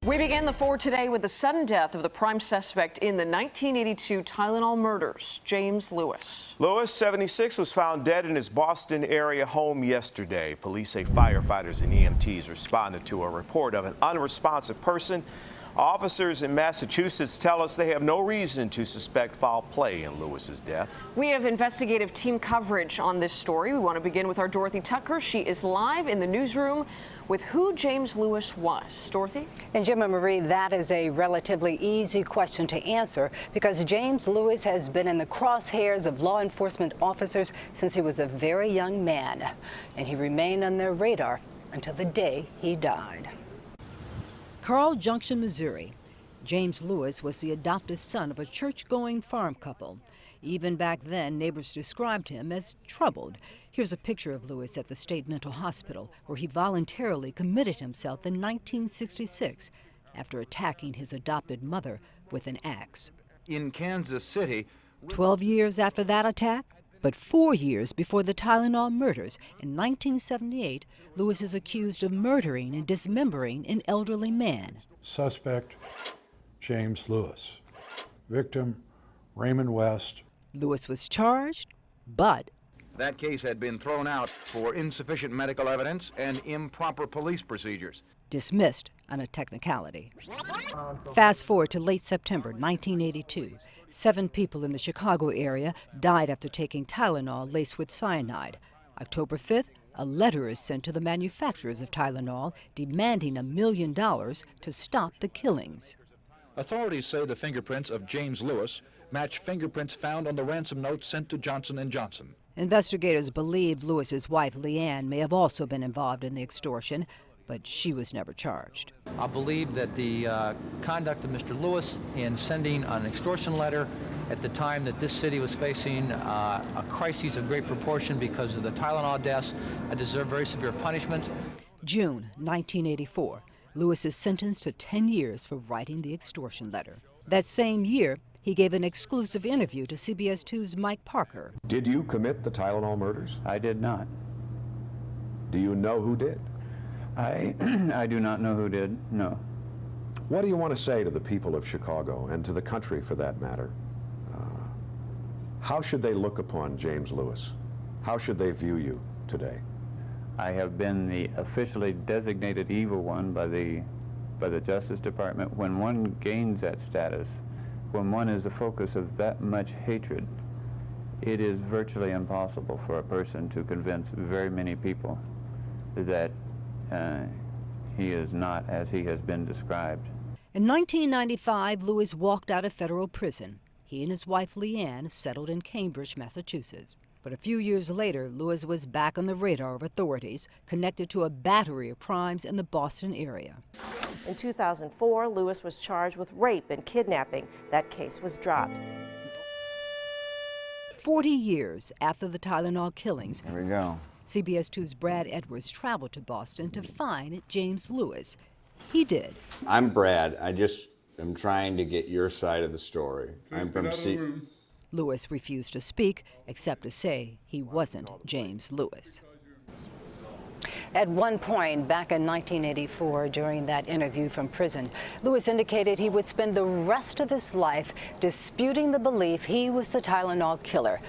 We begin the 4 today with the sudden death of the prime suspect in the 1982 Tylenol murders, James Lewis. Lewis, 76, was found dead in his Boston area home yesterday. Police say firefighters and EMTs responded to a report of an unresponsive person. Officers in Massachusetts tell us they have no reason to suspect foul play in Lewis's death. We have investigative team coverage on this story. We want to begin with our Dorothy Tucker. She is live in the newsroom with who James Lewis was. Dorothy? And Jim and Marie, that is a relatively easy question to answer because James Lewis has been in the crosshairs of law enforcement officers since he was a very young man, and he remained on their radar until the day he died. Carl Junction, Missouri. James Lewis was the adopted son of a church-going farm couple. Even back then, neighbors described him as troubled. Here's a picture of Lewis at the state mental hospital, where he voluntarily committed himself in 1966 after attacking his adopted mother with an axe. In Kansas City, 12 years after that attack, but 4 years before the Tylenol murders, in 1978, Lewis is accused of murdering and dismembering an elderly man. Suspect, James Lewis. Victim, Raymond West. Lewis was charged, but that case had been thrown out for insufficient medical evidence and improper police procedures. Dismissed on a technicality. Fast forward to late September 1982. 7 people in the Chicago area died after taking Tylenol laced with cyanide. October 5th, a letter is sent to the manufacturers of Tylenol demanding $1 million to stop the killings. Authorities say the fingerprints of James Lewis match fingerprints found on the ransom note sent to Johnson & Johnson. Investigators believe Lewis's wife, Leanne, may have also been involved in the extortion, but she was never charged. I believe that the conduct of Mr. Lewis in sending an extortion letter at the time that this city was facing a crisis of great proportion because of the Tylenol deaths deserved very severe punishment. June 1984, Lewis is sentenced to 10 years for writing the extortion letter. That same year, he gave an exclusive interview to CBS 2's Mike Parker. Did you commit the Tylenol murders? I did not. Do you know who did? I do not know who did, no. What do you want to say to the people of Chicago and to the country for that matter? How should they look upon James Lewis? How should they view you today? I have been the officially designated evil one by the Justice Department. When one gains that status, when one is the focus of that much hatred, it is virtually impossible for a person to convince very many people that he is not as he has been described. In 1995, Lewis walked out of federal prison. He and his wife, Leanne, settled in Cambridge, Massachusetts. But a few years later, Lewis was back on the radar of authorities, connected to a battery of crimes in the Boston area. In 2004, Lewis was charged with rape and kidnapping. That case was dropped. 40 years after the Tylenol killings, There we go. CBS 2's Brad Edwards traveled to Boston to find James Lewis. He did. I'm Brad. I just am trying to get your side of the story. I'm from Lewis refused to speak, except to say he wasn't James Lewis. At one point back in 1984, during that interview from prison, Lewis indicated he would spend the rest of his life disputing the belief he was the Tylenol killer.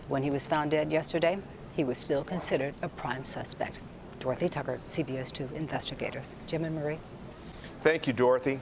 When he was found dead yesterday, he was still considered a prime suspect. Dorothy Tucker, CBS 2 investigators. Jim and Marie. Thank you, Dorothy.